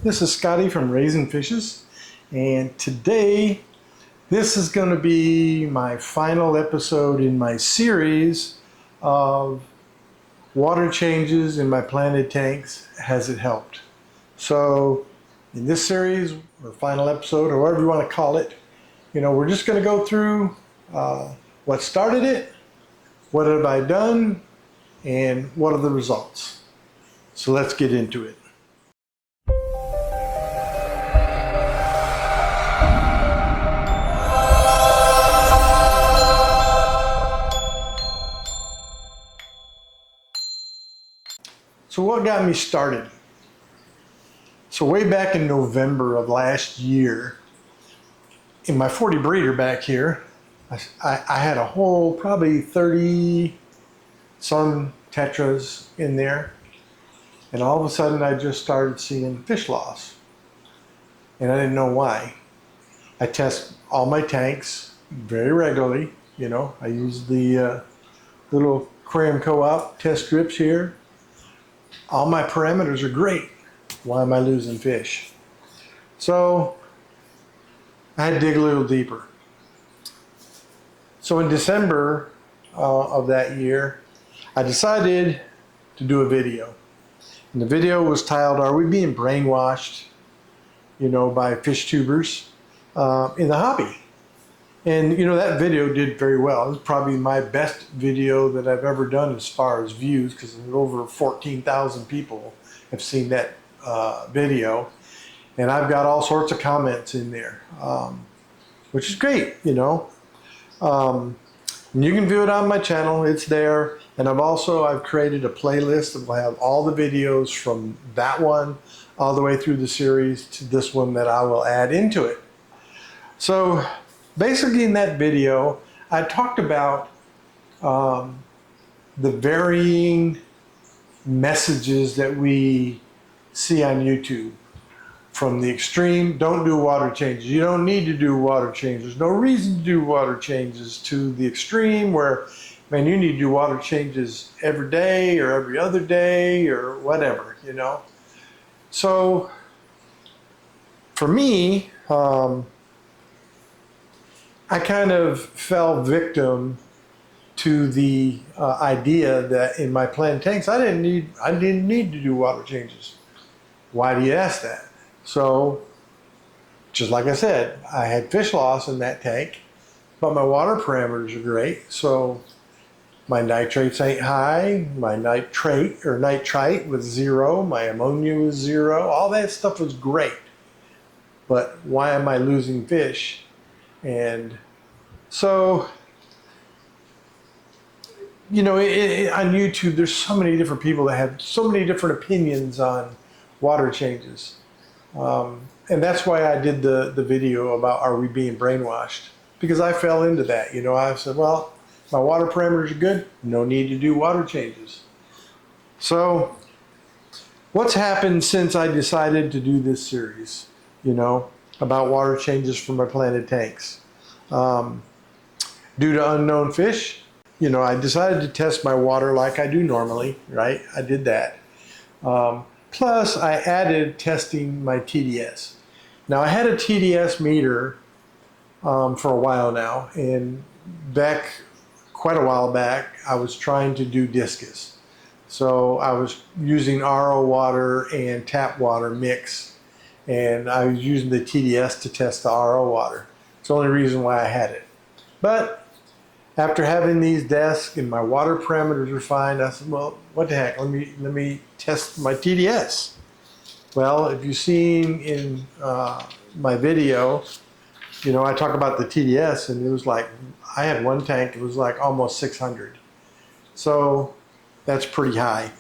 This is Scotty from Raising Fishes, and today this is going to be my final episode in my series of water changes in my planted tanks. Has it helped? So in this series, or final episode, or whatever you want to call it, we're just going to go through what started it, what have I done, and what are the results. So let's get into it. So what got me started? So way back in November of last year, in my 40 breeder back here, I had a whole probably 30 some tetras in there. And all of a sudden I just started seeing fish loss. And I didn't know why. I test all my tanks very regularly. I use the little Aquarium Co-op test strips here. All my parameters are great. Why am I losing fish? So I had to dig a little deeper. So in December of that year, I decided to do a video. And the video was titled, "Are We Being Brainwashed, by fish tubers in the hobby?" And that video did very well. It was probably my best video that I've ever done as far as views, because over 14,000 people have seen that video. And I've got all sorts of comments in there, which is great, And you can view it on my channel, it's there. And I've created a playlist that will have all the videos from that one all the way through the series to this one that I will add into it. So basically in that video, I talked about the varying messages that we see on YouTube. From the extreme, don't do water changes. You don't need to do water changes. There's no reason to do water changes, to the extreme where, man, you need to do water changes every day or every other day or whatever, So for me, I kind of fell victim to the idea that in my planted tanks, I didn't need to do water changes. Why do you ask that? So, just like I said, I had fish loss in that tank, but my water parameters are great. So my nitrates ain't high, my nitrate was 0, my ammonia was 0, all that stuff was great. But why am I losing fish? And so, on YouTube, there's so many different people that have so many different opinions on water changes. And that's why I did the video about are we being brainwashed? Because I fell into that. I said, well, my water parameters are good, no need to do water changes. So what's happened since I decided to do this series, about water changes for my planted tanks? Due to unknown fish, I decided to test my water like I do normally, right? I did that. Plus, I added testing my TDS. Now, I had a TDS meter for a while now, and quite a while back, I was trying to do discus. So I was using RO water and tap water mix, and I was using the TDS to test the RO water. It's the only reason why I had it. But after having these desks and my water parameters were fine, I said, well, what the heck, let me test my TDS. Well, if you've seen in my video, I talk about the TDS, and it was like, I had one tank, it was like almost 600. So that's pretty high.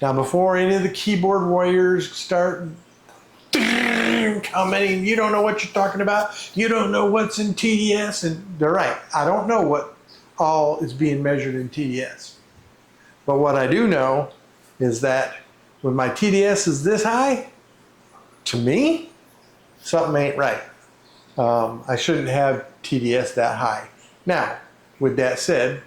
Now, before any of the keyboard warriors start commenting, you don't know what you're talking about, you don't know what's in TDS, and they're right, I don't know what all is being measured in TDS. But what I do know is that when my TDS is this high, to me, something ain't right. I shouldn't have TDS that high. Now, with that said,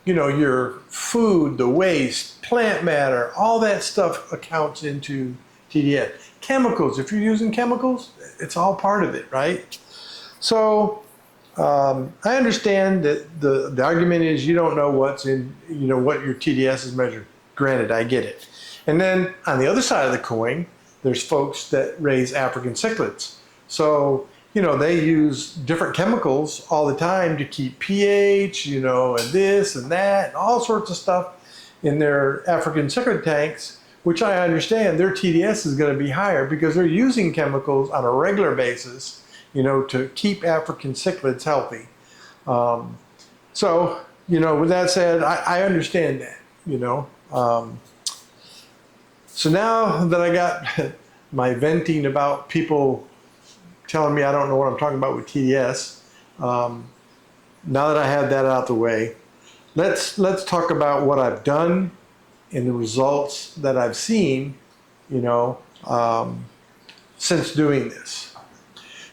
your food, the waste, plant matter, all that stuff accounts into TDS. Chemicals, if you're using chemicals, it's all part of it, right? So I understand that the argument is you don't know what's in, what your TDS is measured. Granted, I get it. And then on the other side of the coin, there's folks that raise African cichlids. So, they use different chemicals all the time to keep pH, and this and that, and all sorts of stuff in their African cichlid tanks, which I understand their TDS is going to be higher because they're using chemicals on a regular basis, to keep African cichlids healthy. So, with that said, I understand that, So now that I got my venting about people telling me I don't know what I'm talking about with TDS, now that I have that out the way, let's talk about what I've done and the results that I've seen, since doing this.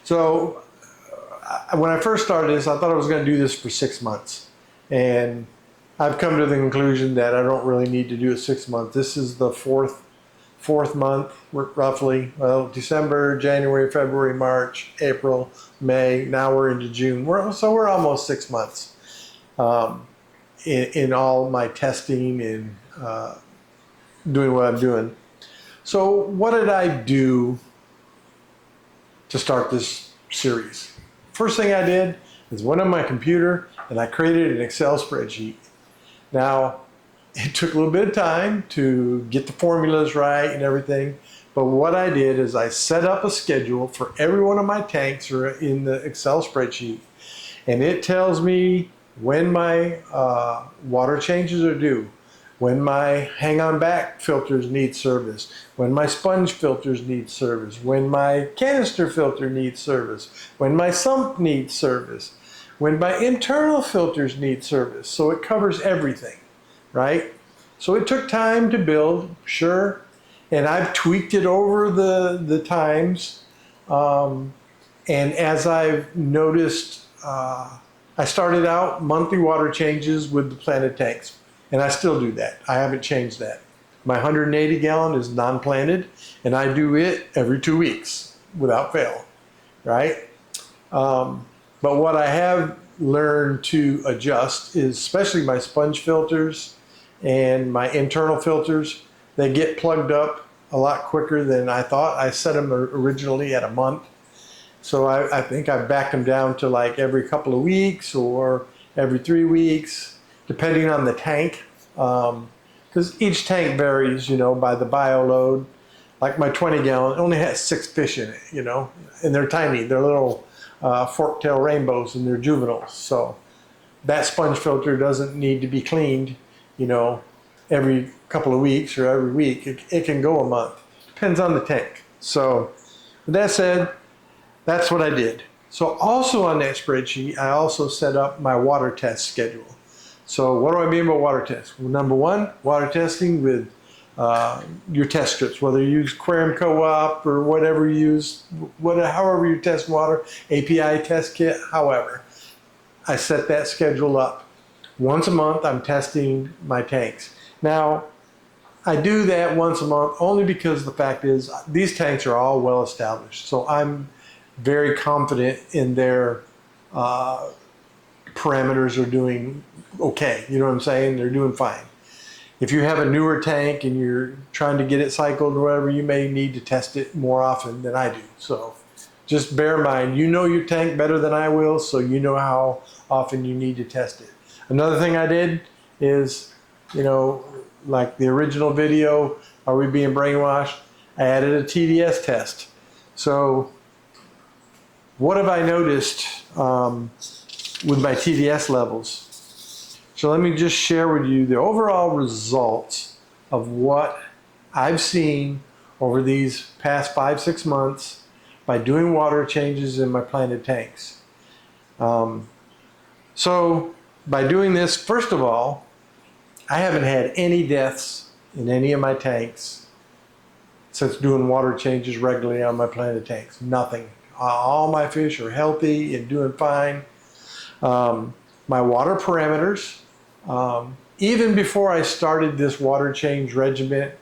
So when I first started this, I thought I was going to do this for 6 months. And I've come to the conclusion that I don't really need to do it 6 months. This is the fourth month, roughly. Well, December, January, February, March, April, May. Now we're into June. So we're almost 6 months in all my testing and doing what I'm doing. So what did I do to start this series? First thing I did is went on my computer and I created an Excel spreadsheet. Now, it took a little bit of time to get the formulas right and everything, but what I did is I set up a schedule for every one of my tanks or in the Excel spreadsheet, and it tells me when my water changes are due, when my hang-on back filters need service, when my sponge filters need service, when my canister filter needs service, when my sump needs service, when my internal filters need service. So it covers everything, right? So it took time to build, sure, and I've tweaked it over the times. And as I've noticed, I started out monthly water changes with the planted tanks, and I still do that. I haven't changed that. My 180 gallon is non-planted, and I do it every 2 weeks without fail, right? But what I have learned to adjust is especially my sponge filters and my internal filters. They get plugged up a lot quicker than I thought. I set them originally at a month. So I think I've backed them down to like every couple of weeks or every 3 weeks, depending on the tank. Because each tank varies, by the bio load. Like my 20 gallon only has 6 fish in it, and they're tiny. They're little fork-tail rainbows, and they're juveniles. So that sponge filter doesn't need to be cleaned, every couple of weeks or every week. It can go a month. Depends on the tank. So with that said, that's what I did. So also on that spreadsheet, I also set up my water test schedule. So what do I mean by water test? Well, number one, water testing with your test strips, whether you use Aquarium Co-op or whatever you use, however you test water, API test kit, however. I set that schedule up. Once a month, I'm testing my tanks. Now, I do that once a month only because the fact is these tanks are all well established. So I'm very confident in their parameters are doing okay. You know what I'm saying? They're doing fine. If you have a newer tank and you're trying to get it cycled or whatever, you may need to test it more often than I do. So just bear in mind, you know your tank better than I will, so you know how often you need to test it. Another thing I did is, like the original video, Are We Being Brainwashed? I added a TDS test. So what have I noticed with my TDS levels? So let me just share with you the overall results of what I've seen over these past 5-6 months by doing water changes in my planted tanks. So by doing this, first of all, I haven't had any deaths in any of my tanks since doing water changes regularly on my planted tanks. Nothing. All my fish are healthy and doing fine. My water parameters, even before I started this water change regimen,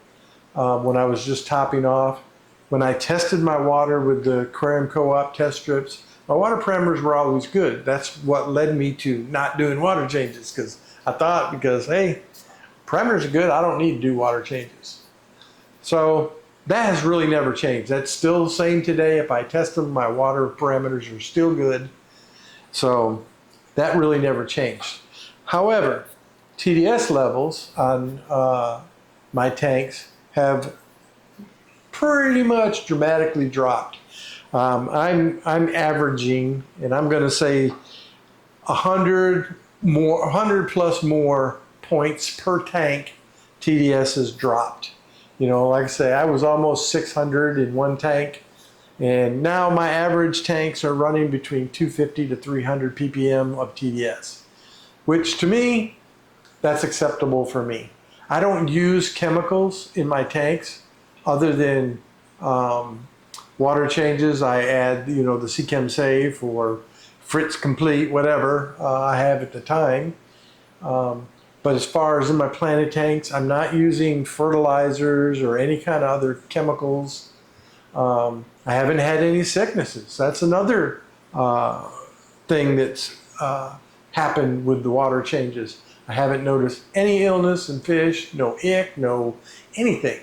when I was just topping off, when I tested my water with the Aquarium Co-op test strips, my water parameters were always good. That's what led me to not doing water changes, because I thought, hey, parameters are good, I don't need to do water changes. So that has really never changed. That's still the same today. If I test them, my water parameters are still good. So that really never changed. However, TDS levels on my tanks have pretty much dramatically dropped. I'm averaging, and I'm going to say 100 plus more points per tank. TDS has dropped. You know, like I say, I was almost 600 in one tank, and now my average tanks are running between 250 to 300 ppm of TDS, which to me, that's acceptable for me. I don't use chemicals in my tanks other than water changes. I add, the Seachem Safe or Fritz Complete, whatever I have at the time. But as far as in my planted tanks, I'm not using fertilizers or any kind of other chemicals. I haven't had any sicknesses. That's another thing that's happened with the water changes. I haven't noticed any illness in fish, no ick, no anything,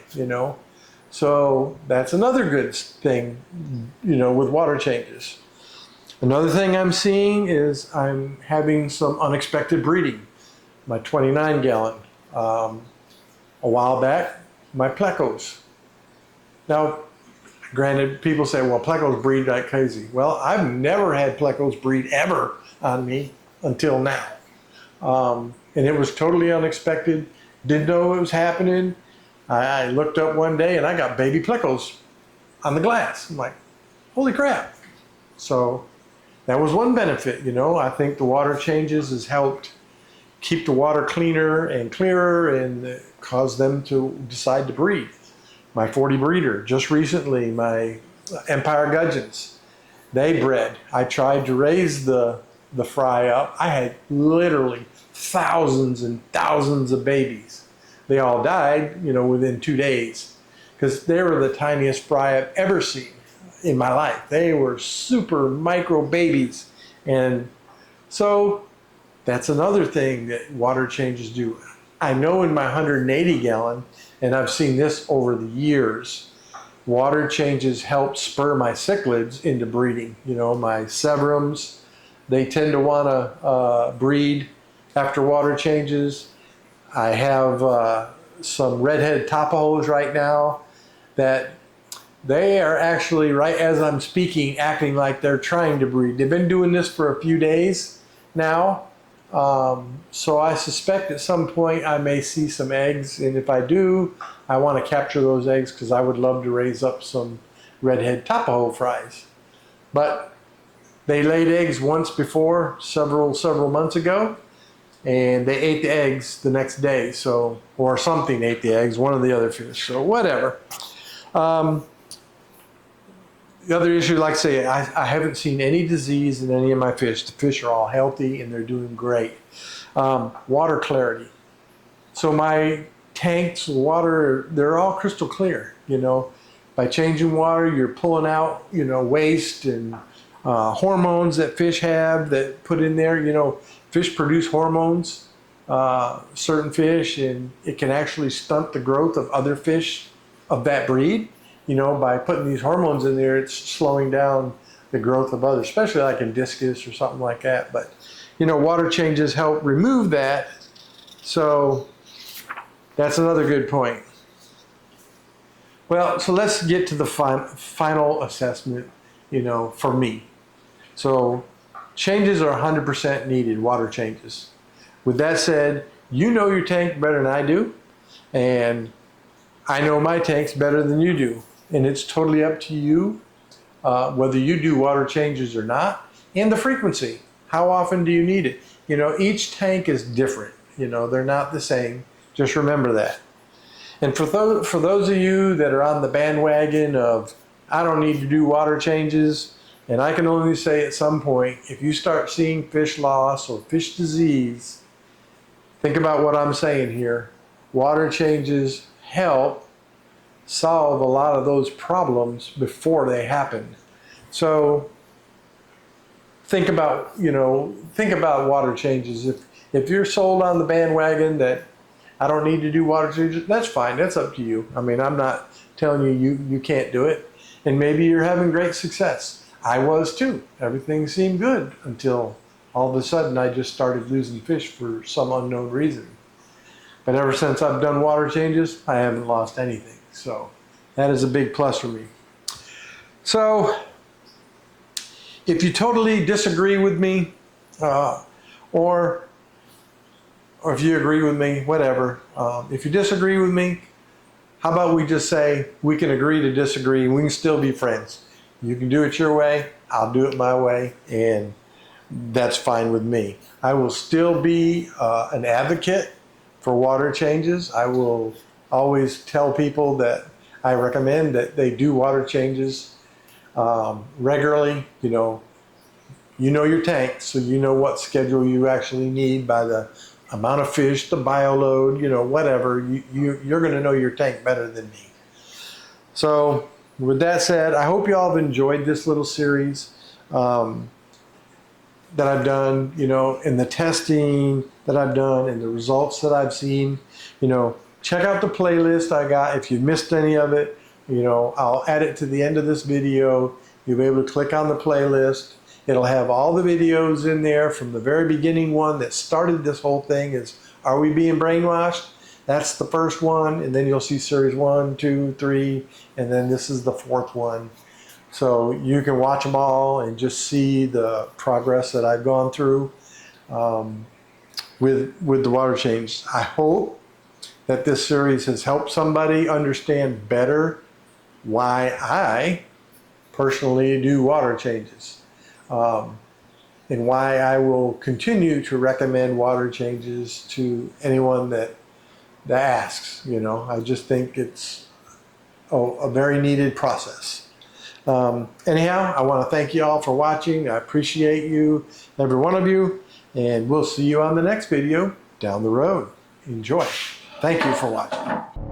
So that's another good thing, with water changes. Another thing I'm seeing is I'm having some unexpected breeding. My 29 gallon. A while back, my plecos. Now, granted, people say, well, plecos breed like crazy. Well, I've never had plecos breed ever on me until now. And it was totally unexpected. Didn't know it was happening. I looked up one day and I got baby plecos on the glass. I'm like, holy crap. So that was one benefit, I think the water changes has helped keep the water cleaner and clearer and cause them to decide to breed. My 40 breeder, just recently, my Empire Gudgeons, they bred. I tried to raise the fry up. I had literally thousands and thousands of babies. They all died, within 2 days, because they were the tiniest fry I've ever seen in my life. They were super micro babies. And so that's another thing that water changes do. I know in my 180 gallon, and I've seen this over the years, water changes help spur my cichlids into breeding. My Severums, they tend to want to breed after water changes. I have some redhead Tapajos right now that they are actually, right as I'm speaking, acting like they're trying to breed. They've been doing this for a few days now. So I suspect at some point I may see some eggs, and if I do, I want to capture those eggs because I would love to raise up some redhead Tapajo fries. But they laid eggs once before, several months ago, and they ate the eggs the next day, or something ate the eggs, one of the other fish, so whatever. The other issue, like I say, I haven't seen any disease in any of my fish. The fish are all healthy and they're doing great. Water clarity. So my tanks, water, they're all crystal clear. By changing water, you're pulling out, waste and hormones that fish have that put in there. Fish produce hormones, certain fish, and it can actually stunt the growth of other fish of that breed. By putting these hormones in there, it's slowing down the growth of others, especially like in discus or something like that. But, water changes help remove that. So that's another good point. Well, so let's get to the final assessment, for me. So changes are 100% needed, water changes. With that said, your tank better than I do, and I know my tanks better than you do. And it's totally up to you whether you do water changes or not, and the frequency. How often do you need it? Each tank is different. They're not the same. Just remember that. And for those of you that are on the bandwagon of, I don't need to do water changes, and I can only say at some point, if you start seeing fish loss or fish disease, think about what I'm saying here. Water changes help solve a lot of those problems before they happen. So think about, think about water changes. If you're sold on the bandwagon that I don't need to do water changes, that's fine. That's up to you. I mean, I'm not telling you can't do it. And maybe you're having great success. I was too. Everything seemed good until all of a sudden I just started losing fish for some unknown reason. But ever since I've done water changes, I haven't lost anything. So that is a big plus for me. So if you totally disagree with me, or if you agree with me, whatever. If you disagree with me, how about we just say we can agree to disagree and we can still be friends. You can do it your way, I'll do it my way, and that's fine with me. I will still be an advocate for water changes. I will always tell people that I recommend that they do water changes regularly. You know your tank, so you know what schedule you actually need by the amount of fish, the bioload, whatever. You're going to know your tank better than me. So with that said, I hope you all have enjoyed this little series that I've done, in the testing that I've done and the results that I've seen. Check out the playlist I got. If you missed any of it, I'll add it to the end of this video. You'll be able to click on the playlist. It'll have all the videos in there from the very beginning one that started this whole thing is, Are We Being Brainwashed? That's the first one, and then you'll see series 1, 2, 3, and then this is the 4th one. So you can watch them all and just see the progress that I've gone through with the water change. I hope that this series has helped somebody understand better why I personally do water changes. And why I will continue to recommend water changes to anyone that asks. I just think it's a very needed process. Anyhow, I want to thank you all for watching. I appreciate you, every one of you, and we'll see you on the next video down the road. Enjoy. Thank you for watching.